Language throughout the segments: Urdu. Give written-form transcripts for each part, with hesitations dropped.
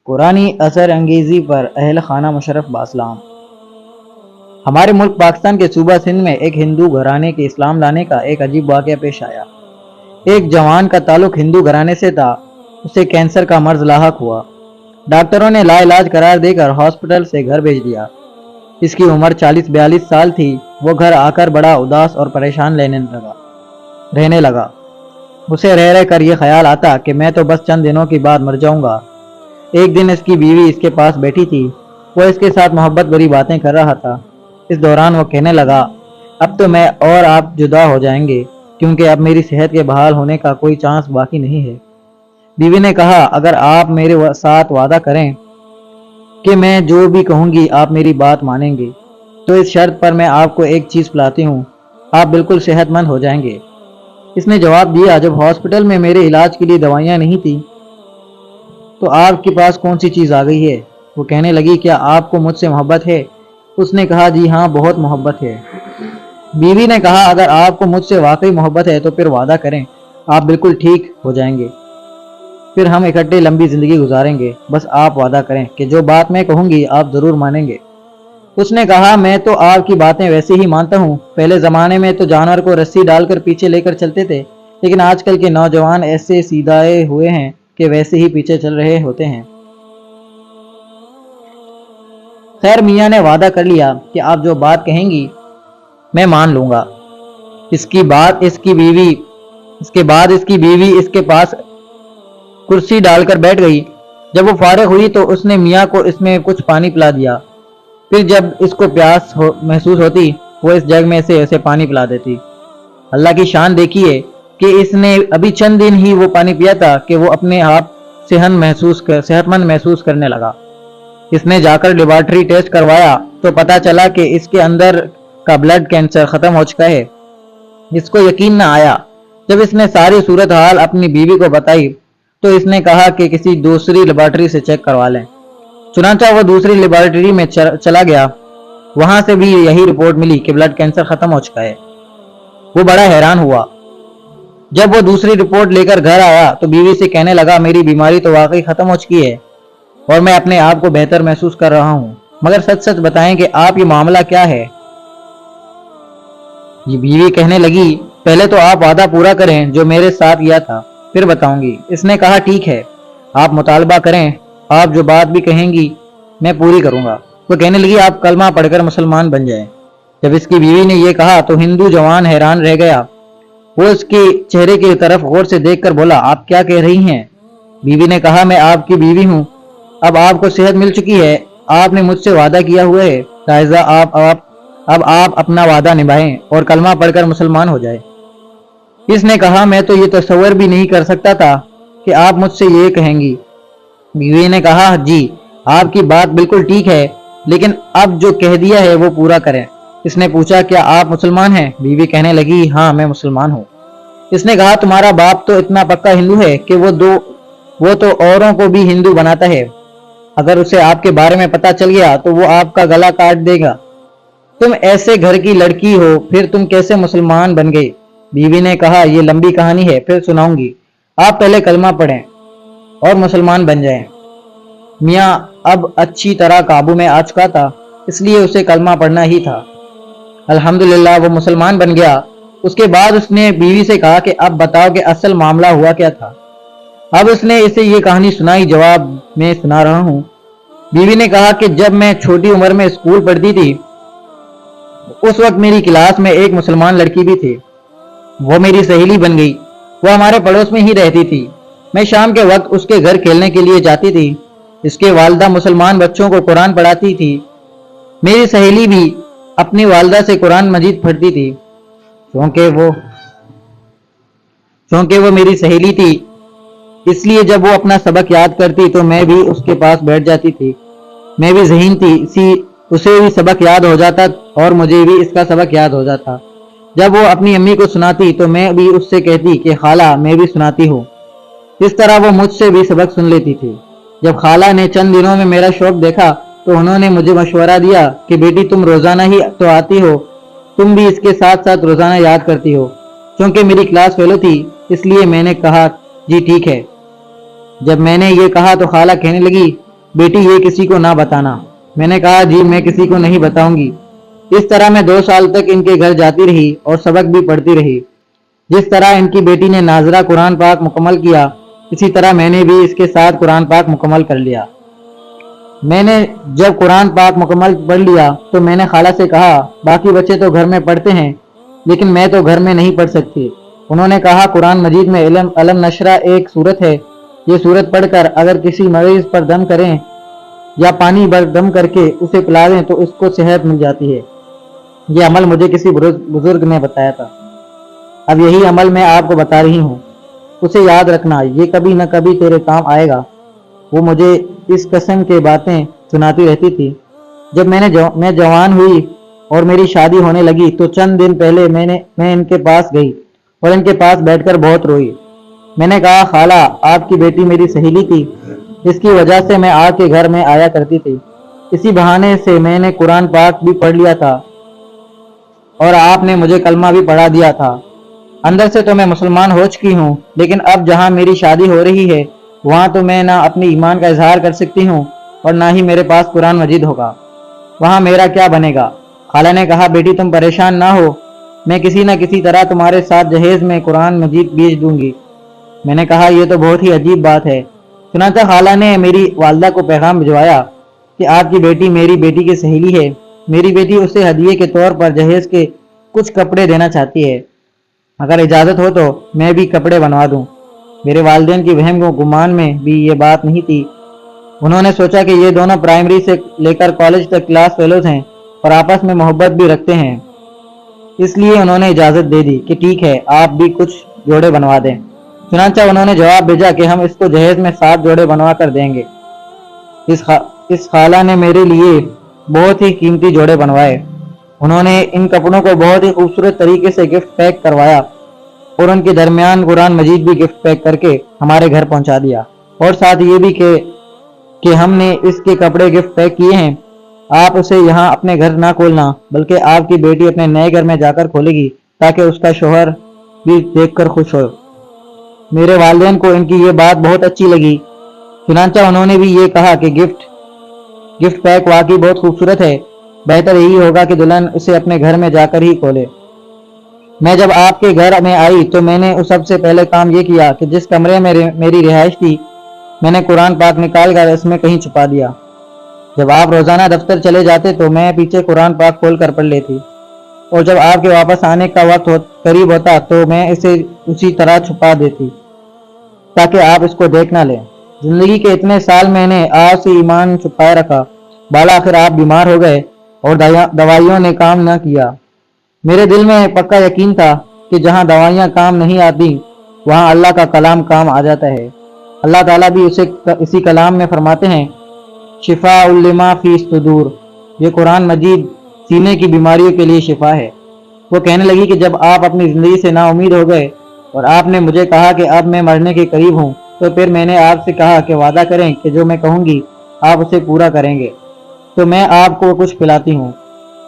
قرآنی اثر انگیزی پر اہل خانہ مشرف باسلام۔ ہمارے ملک پاکستان کے صوبہ سندھ میں ایک ہندو گھرانے کے اسلام لانے کا ایک عجیب واقعہ پیش آیا۔ ایک جوان کا تعلق ہندو گھرانے سے تھا، اسے کینسر کا مرض لاحق ہوا۔ ڈاکٹروں نے لا علاج قرار دے کر ہاسپٹل سے گھر بھیج دیا۔ اس کی عمر 40-42 سال تھی۔ وہ گھر آ کر بڑا اداس اور پریشان رہنے لگا۔ اسے رہ رہ کر یہ خیال آتا کہ میں تو بس چند دنوں کے بعد مر جاؤں گا۔ ایک دن اس کی بیوی اس کے پاس بیٹھی تھی۔ وہ اس کے ساتھ محبت بھری باتیں کر رہا تھا۔ اس دوران وہ کہنے لگا، اب تو میں اور آپ جدا ہو جائیں گے، کیونکہ اب میری صحت کے بحال ہونے کا کوئی چانس باقی نہیں ہے۔ بیوی نے کہا، اگر آپ میرے ساتھ وعدہ کریں کہ میں جو بھی کہوں گی آپ میری بات مانیں گے، تو اس شرط پر میں آپ کو ایک چیز پلاتی ہوں، آپ بالکل صحت مند ہو جائیں گے۔ اس نے جواب دیا، جب ہاسپٹل میں میرے علاج کے لیے دوائیاں نہیں تھی تو آپ کے پاس کون سی چیز آ گئی ہے؟ وہ کہنے لگی، کیا آپ کو مجھ سے محبت ہے؟ اس نے کہا، جی ہاں، بہت محبت ہے۔ بیوی نے کہا، اگر آپ کو مجھ سے واقعی محبت ہے تو پھر وعدہ کریں، آپ بالکل ٹھیک ہو جائیں گے، پھر ہم اکٹھے لمبی زندگی گزاریں گے۔ بس آپ وعدہ کریں کہ جو بات میں کہوں گی آپ ضرور مانیں گے۔ اس نے کہا، میں تو آپ کی باتیں ویسے ہی مانتا ہوں۔ پہلے زمانے میں تو جانور کو رسی ڈال کر پیچھے لے کر چلتے تھے، لیکن آج کل کے نوجوان ایسے سیدھائے ہوئے ہیں کہ ویسے ہی پیچھے چل رہے ہوتے ہیں۔ خیر، میاں نے وعدہ کر لیا کہ آپ جو بات کہیں گی میں مان لوں گا۔ اس کے بعد اس کی بیوی اس کے پاس کرسی ڈال کر بیٹھ گئی۔ جب وہ فارغ ہوئی تو اس نے میاں کو اس میں کچھ پانی پلا دیا۔ پھر جب اس کو پیاس محسوس ہوتی وہ اس جگ میں سے اسے پانی پلا دیتی۔ اللہ کی شان دیکھیے کہ اس نے ابھی چند دن ہی وہ پانی پیا تھا کہ وہ اپنے آپ صحت مند محسوس کرنے لگا۔ اس نے جا کر لیبارٹری ٹیسٹ کروایا تو پتا چلا کہ اس کے اندر کا بلڈ کینسر ختم ہو چکا ہے۔ اس کو یقین نہ آیا۔ جب اس نے ساری صورتحال اپنی بیوی کو بتائی تو اس نے کہا کہ کسی دوسری لیبارٹری سے چیک کروا لیں۔ چنانچہ وہ دوسری لیبارٹری میں چلا گیا۔ وہاں سے بھی یہی رپورٹ ملی کہ بلڈ کینسر ختم ہو چکا ہے۔ وہ بڑا حیران ہوا۔ جب وہ دوسری رپورٹ لے کر گھر آیا تو بیوی سے کہنے لگا، میری بیماری تو واقعی ختم ہو چکی ہے اور میں اپنے آپ کو بہتر محسوس کر رہا ہوں، مگر سچ سچ بتائیں کہ آپ یہ معاملہ کیا ہے؟ یہ بیوی کہنے لگی، پہلے تو آپ وعدہ پورا کریں جو میرے ساتھ کیا تھا، پھر بتاؤں گی۔ اس نے کہا، ٹھیک ہے، آپ مطالبہ کریں، آپ جو بات بھی کہیں گی میں پوری کروں گا۔ وہ کہنے لگی، آپ کلمہ پڑھ کر مسلمان بن جائیں۔ جب اس کی بیوی نے یہ کہا تو ہندو جوان حیران رہ گیا۔ وہ اس کے چہرے کی طرف غور سے دیکھ کر بولا، آپ کیا کہہ رہی ہیں؟ بیوی نے کہا، میں آپ کی بیوی ہوں، اب آپ کو صحت مل چکی ہے، آپ نے مجھ سے وعدہ کیا ہوا ہے، لہذا اب آپ اپنا وعدہ نبھائیں اور کلمہ پڑھ کر مسلمان ہو جائیں۔ اس نے کہا، میں تو یہ تصور بھی نہیں کر سکتا تھا کہ آپ مجھ سے یہ کہیں گی۔ بیوی نے کہا، جی آپ کی بات بالکل ٹھیک ہے، لیکن اب جو کہہ دیا ہے وہ پورا کریں۔ اس نے پوچھا، کیا آپ مسلمان ہیں؟ بیوی کہنے لگی، ہاں میں مسلمان ہوں۔ اس نے کہا، تمہارا باپ تو اتنا پکا ہندو ہے کہ وہ تو اوروں کو بھی ہندو بناتا ہے، اگر اسے آپ کے بارے میں پتا چل گیا تو وہ آپ کا گلا کاٹ دے گا۔ تم ایسے گھر کی لڑکی ہو، پھر تم کیسے مسلمان بن گئی؟ بیوی نے کہا، یہ لمبی کہانی ہے، پھر سناؤں گی، آپ پہلے کلمہ پڑھیں اور مسلمان بن جائیں۔ میاں اب اچھی طرح قابو میں آ چکا تھا، اس لیے اسے کلمہ پڑھنا ہی تھا۔ الحمدللہ وہ مسلمان بن گیا۔ اس کے بعد اس نے بیوی سے کہا کہ اب بتاؤ کہ اصل معاملہ ہوا کیا تھا۔ اب اس نے اسے یہ کہانی سنائی، جواب میں سنا رہا ہوں۔ بیوی نے کہا کہ جب میں چھوٹی عمر میں اسکول پڑھتی تھی اس وقت میری کلاس میں ایک مسلمان لڑکی بھی تھی۔ وہ میری سہیلی بن گئی۔ وہ ہمارے پڑوس میں ہی رہتی تھی۔ میں شام کے وقت اس کے گھر کھیلنے کے لیے جاتی تھی۔ اس کے والدہ مسلمان بچوں کو قرآن پڑھاتی تھی۔ میری سہیلی بھی اپنی والدہ سے قرآن مجید پڑھتی تھی۔ چونکہ وہ میری سہیلی تھی، اس لیے جب وہ اپنا سبق یاد کرتی تو میں بھی اس کے پاس بیٹھ جاتی تھی۔ میں بھی ذہین تھی، اسے بھی سبق یاد ہو جاتا اور مجھے بھی اس کا سبق یاد ہو جاتا۔ جب وہ اپنی امی کو سناتی تو میں بھی اس سے کہتی کہ خالہ میں بھی سناتی ہوں۔ اس طرح وہ مجھ سے بھی سبق سن لیتی تھی۔ جب خالہ نے چند دنوں میں میرا شوق دیکھا تو انہوں نے مجھے مشورہ دیا کہ بیٹی تم روزانہ ہی تو آتی ہو، تم بھی اس کے ساتھ ساتھ روزانہ یاد کرتی ہو۔ چونکہ میری کلاس فیلو تھی اس لیے میں نے کہا، جی ٹھیک ہے۔ جب میں نے یہ کہا تو خالہ کہنے لگی، بیٹی یہ کسی کو نہ بتانا۔ میں نے کہا جی میں کسی کو نہیں بتاؤں گی۔ اس طرح میں 2 سال تک ان کے گھر جاتی رہی اور سبق بھی پڑھتی رہی۔ جس طرح ان کی بیٹی نے ناظرہ قرآن پاک مکمل کیا، اسی طرح میں نے بھی اس کے ساتھ قرآن پاک مکمل کر لیا۔ میں نے جب قرآن پاک مکمل پڑھ لیا تو میں نے خالہ سے کہا باقی بچے تو گھر میں پڑھتے ہیں لیکن میں تو گھر میں نہیں پڑھ سکتی۔ انہوں نے کہا قرآن مجید میں علم نشرہ ایک صورت ہے، یہ صورت پڑھ کر اگر کسی مریض پر دم کریں یا پانی پر دم کر کے اسے پلا دیں تو اس کو صحت مل جاتی ہے۔ یہ عمل مجھے کسی بزرگ نے بتایا تھا، اب یہی عمل میں آپ کو بتا رہی ہوں۔ اسے یاد رکھنا، یہ کبھی نہ کبھی تیرے کام آئے گا۔ وہ مجھے اس قسم کے باتیں سناتی رہتی تھی۔ جب میں جوان ہوئی اور میری شادی ہونے لگی تو چند دن پہلے میں ان کے پاس گئی اور ان کے پاس بیٹھ کر بہت روئی۔ میں نے کہا خالہ آپ کی بیٹی میری سہیلی تھی، اس کی وجہ سے میں آپ کے گھر میں آیا کرتی تھی، اسی بہانے سے میں نے قرآن پاک بھی پڑھ لیا تھا اور آپ نے مجھے کلمہ بھی پڑھا دیا تھا۔ اندر سے تو میں مسلمان ہو چکی ہوں لیکن اب جہاں میری شادی ہو رہی ہے وہاں تو میں نہ اپنی ایمان کا اظہار کر سکتی ہوں اور نہ ہی میرے پاس قرآن مجید ہوگا، وہاں میرا کیا بنے گا؟ خالہ نے کہا بیٹی تم پریشان نہ ہو، میں کسی نہ کسی طرح تمہارے ساتھ جہیز میں قرآن مجید بھیج دوں گی۔ میں نے کہا یہ تو بہت ہی عجیب بات ہے۔ چنانچہ خالہ نے میری والدہ کو پیغام بھجوایا کہ آپ کی بیٹی میری بیٹی کی سہیلی ہے، میری بیٹی اسے ہدیے کے طور پر جہیز کے کچھ کپڑے دینا چاہتی ہے، اگر اجازت ہو تو میں بھی کپڑے بنوا دوں۔ میرے والدین کی وہم و گمان میں بھی یہ بات نہیں تھی۔ انہوں نے سوچا کہ یہ دونوں پرائمری سے لے کر کالج تک کلاس فیلوز ہیں اور آپس میں محبت بھی رکھتے ہیں، اس لیے انہوں نے اجازت دے دی کہ ٹھیک ہے آپ بھی کچھ جوڑے بنوا دیں۔ چنانچہ انہوں نے جواب بھیجا کہ ہم اس کو جہیز میں 7 جوڑے بنوا کر دیں گے۔ اس خالہ نے میرے لیے بہت ہی قیمتی جوڑے بنوائے۔ انہوں نے ان کپڑوں کو بہت ہی خوبصورت طریقے سے گفٹ پیک کروایا اور ان کے درمیان قرآن مجید بھی گفٹ پیک کر کے ہمارے گھر پہنچا دیا، اور ساتھ یہ بھی کہ ہم نے اس کے کپڑے گفٹ پیک کیے ہیں، آپ اسے یہاں اپنے گھر نہ کھولنا بلکہ آپ کی بیٹی اپنے نئے گھر میں جا کر کھولے گی تاکہ اس کا شوہر بھی دیکھ کر خوش ہو۔ میرے والدین کو ان کی یہ بات بہت اچھی لگی، چنانچہ انہوں نے بھی یہ کہا کہ گفٹ پیک واقعی بہت خوبصورت ہے، بہتر یہی ہوگا کہ دلہن اسے اپنے گھر میں جا کر ہی کھولے۔ میں جب آپ کے گھر میں آئی تو میں نے سب سے پہلے کام یہ کیا کہ جس کمرے میں میری رہائش تھی میں نے قرآن پاک نکال کر اس میں کہیں چھپا دیا۔ جب آپ روزانہ دفتر چلے جاتے تو میں پیچھے قرآن پاک کھول کر پڑھ لیتی، اور جب آپ کے واپس آنے کا وقت قریب ہوتا تو میں اسے اسی طرح چھپا دیتی تاکہ آپ اس کو دیکھ نہ لیں۔ زندگی کے اتنے سال میں نے آپ سے ایمان چھپائے رکھا، بالآخر آپ بیمار ہو گئے اور دوائیوں نے کام نہ کیا۔ میرے دل میں پکا یقین تھا کہ جہاں دوائیاں کام نہیں آتی وہاں اللہ کا کلام کام آ جاتا ہے۔ اللہ تعالیٰ بھی اسی کلام میں فرماتے ہیں شفاء لما فی الصدور، یہ قرآن مجید سینے کی بیماریوں کے لیے شفا ہے۔ وہ کہنے لگی کہ جب آپ اپنی زندگی سے نا امید ہو گئے اور آپ نے مجھے کہا کہ اب میں مرنے کے قریب ہوں تو پھر میں نے آپ سے کہا کہ وعدہ کریں کہ جو میں کہوں گی آپ اسے پورا کریں گے، تو میں آپ کو کچھ پلاتی ہوں۔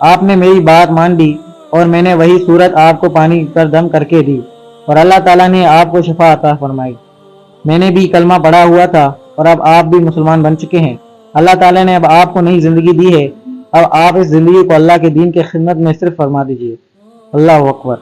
آپ نے میری بات مان لی اور میں نے وہی صورت آپ کو پانی پر دم کر کے دی اور اللہ تعالیٰ نے آپ کو شفا عطا فرمائی۔ میں نے بھی کلمہ پڑھا ہوا تھا اور اب آپ بھی مسلمان بن چکے ہیں۔ اللہ تعالیٰ نے اب آپ کو نئی زندگی دی ہے، اب آپ اس زندگی کو اللہ کے دین کے خدمت میں صرف فرما دیجیے۔ اللہ اکبر۔